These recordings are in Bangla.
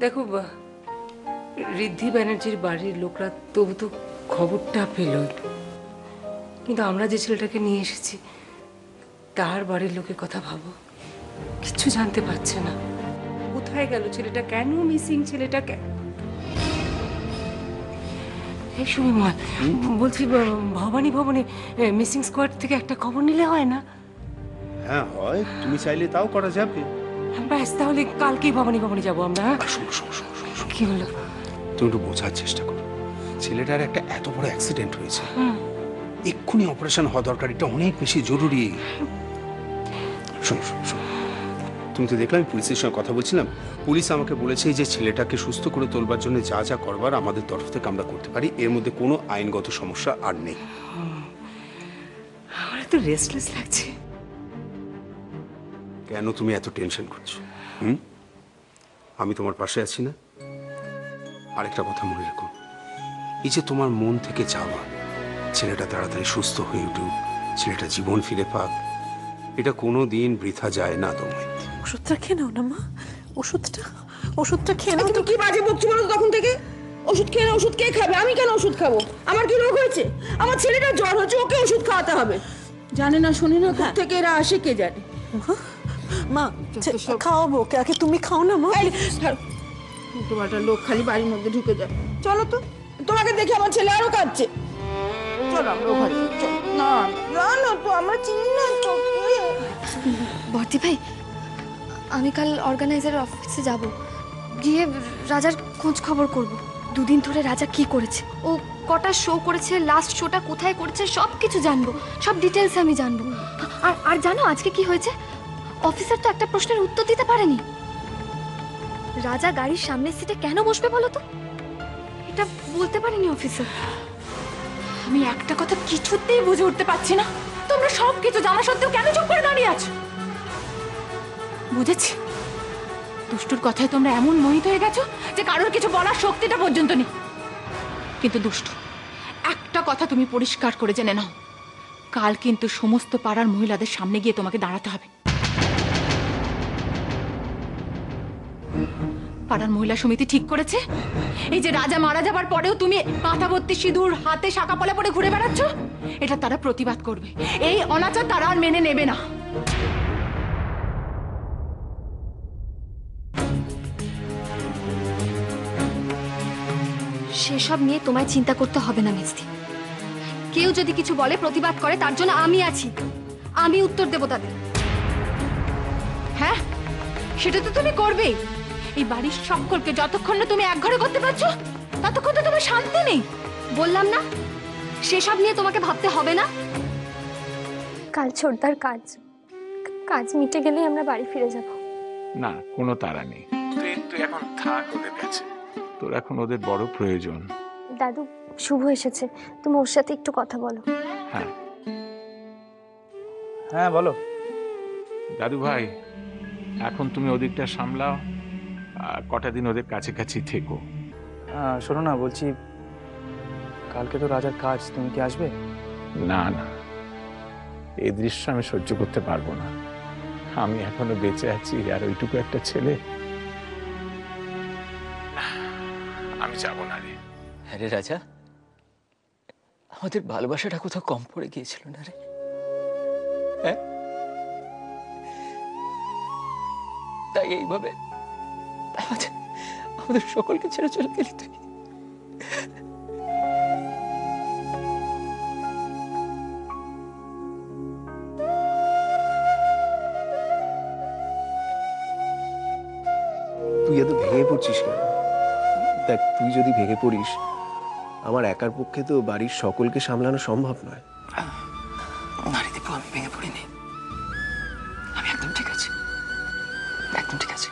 দেখো ঋদ্ধি ব্যানার্জির বাড়ির লোকরা তবু তো খবরটা পেল, কিন্তু আমরা যে ছেলেটাকে নিয়ে এসেছি তার বাড়ির লোকের কথা ভাবো, কিচ্ছু জানতে পারছে না। কোথায় গেল ছেলেটা, কেন মিসিং ছেলেটা, এই সুমিমা বলছি ভবানী ভবনে মিসিং স্কোয়াড থেকে একটা খবর নিলে হয় না? হ্যাঁ হয়, তুমি চাইলে তাও করা যাবে। ব্যাস, তাহলে কালকেই ভবানী ভবনে যাবো আমরা। কি হলো? তুমি একটু বোঝার চেষ্টা করো, ছেলেটার একটা এত বড় অ্যাক্সিডেন্ট হয়েছে, এক্ষুনি অপারেশন হওয়া দরকার, এটা অনেক বেশি জরুরি। শোনো শোনো শোনো, তুমি তো দেখলাম পুলিশের সঙ্গে কথা বলছিলাম, পুলিশ আমাকে বলেছে যে ছেলেটাকে সুস্থ করে তোলবার জন্য যা যা করবার আমাদের তরফ থেকে আমরা করতে পারি, এর মধ্যে কোনো আইনগত সমস্যা আর নেই। আমার তো রেস্টলেস লাগছে। কেন তুমি এত টেনশন করছো? আমি তোমার পাশে আছি না? আরেকটা কথা মনে রেখো, এই যে তোমার মন থেকে চাওয়া ছেলেটা তাড়াতাড়ি সুস্থ হয়ে উঠুক, ছেলেটা জীবন ফিরে পাক, এটা কোনো দিন বৃথা যায় না। তোমায় ওষুধটা খেয়ে নাও না মা, ওষুধটা খেয়ে নাও। তুমি কি বাজে বকছো বলো তখন থেকে? ওষুধ খেয়ে না, ওষুধ কে খাবে? আমি কেন ওষুধ খাবো? আমার কি রোগ হয়েছে? আমার ছেলেটা জ্বর হচ্ছে, ওকে ওষুধ খাওয়াতে হবে। জানে না শোনে না, কোথা থেকে এরা আসে কে জানে। মা খাওয়াবো ওকে, আগে তুমি খাও না মা। তোমারটা লোক খালি বাড়ির মধ্যে ঢুকে যায়। চলো তো, তোমাকে দেখে আমার ছেলে আরো কাঁদছে। চলো আমরা ঘরে চলো। না না না, তো আমরা চিনি না তো। বর্দি ভাই, আমি কাল অর্গানাইজারের অফিসে যাব, গিয়ে রাজার খোঁজ খবর করব। দুদিন ধরে রাজা কি করেছে, ও কটা শো করেছে, লাস্ট শোটা কোথায় করেছে, সব কিছু জানবো, সব ডিটেলস আমি জানবো। আর জানো আজকে কি হয়েছে? অফিসার তো একটা প্রশ্নের উত্তর দিতে পারেনি। রাজা গাড়ির সামনের সিটে কেন বসবে বলো তো? এটা বলতে পারেনি অফিসার। আমি একটা কথা কিছুতেই বুঝে উঠতে পারছি না, তোমরা সব কিছু জানা সত্ত্বেও কেন চুপ করে দাঁড়িয়ে আছো? বুঝেছি, দুষ্টুর কথায় তোমরা এমন মোহিত হয়ে গেছো যে কারোর কিছু বলার শক্তিটা পর্যন্ত নেই। কিন্তু দুষ্টু, একটা কথা তুমি পরিষ্কার করে জেনে নাও, কাল কিন্তু সমস্ত পাড়ার মহিলাদের সামনে গিয়ে তোমাকে দাঁড়াতে হবে। পাড়ার মহিলা সমিতি ঠিক করেছে, এই যে রাজা মারা যাবার পরেও তুমি মাথা ভর্তি সিঁদুর, হাতে শাঁখা পলা পরে ঘুরে বেড়াচ্ছ, এটা তারা প্রতিবাদ করবে। এই অনাচার তারা আর মেনে নেবে না। সেসব নিয়ে তোমায় চিন্তা করতে হবে না মিস্তি। কেউ যদি কিছু বলে, প্রতিবাদ করে, তার জন্য আমি আছি, আমি উত্তর দেব তাদের। হ্যাঁ, সেটা তো তুমি করবেই। এই বাড়ির সকলকে যতক্ষণ না তুমি একঘরে করতে পারছো ততক্ষণ তো তোমার শান্তি নেই। বললাম না, সেসব নিয়ে তোমাকে ভাবতে হবে না। কাল ছোটদার কাজ মিটে গেলেই আমরা বাড়ি ফিরে যাব। না, কোনো তাড়া নেই, তুই এখন থাক ওদের কাছে, তোর এখন ওদের বড় প্রয়োজন। দাদু, শুভ এসেছে, তুমি ওর সাথে একটু কথা বলো। হ্যাঁ হ্যাঁ বলো। দাদু ভাই, এখন তুমি ওদিকটা সামলাও, আর কটা দিন ওদের কাছে কাছেই থেকো। শোনো না, বলছি কালকে তো রাজার কাজ, তুমি কি আসবে? না না, এই দৃশ্য আমি সহ্য করতে পারবো না। আমি এখনো বেঁচে আছি, আর ওইটুকু একটা ছেলে, আমি যাবো না রে। হ্যাঁ রে রাজা, আমাদের ভালোবাসাটা কোথাও কম পড়ে গিয়েছিল না রে? হ্যাঁ, তাই এইভাবে আমাদের সকলকে ছেড়ে চলে গেলি তুই। তুই এত ভেঙে পড়ছিস কেন? দেখ, তুই যদি ভেঙে পড়িস, আমার একার পক্ষে তো বাড়ির সকলকে সামলানো সম্ভব নয়। নারী দীপু, আমি ভেঙে পড়িনি, আমি একদম ঠিক আছি, একদম ঠিক আছে।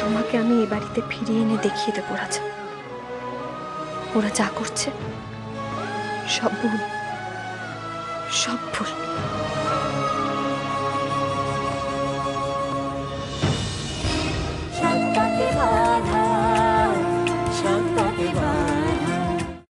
তোমাকে আমি এই বাড়িতে ফিরিয়ে এনে দেখিয়ে দেবো রাজা, ওরা যা করছে সব ভুল, সব ভুল।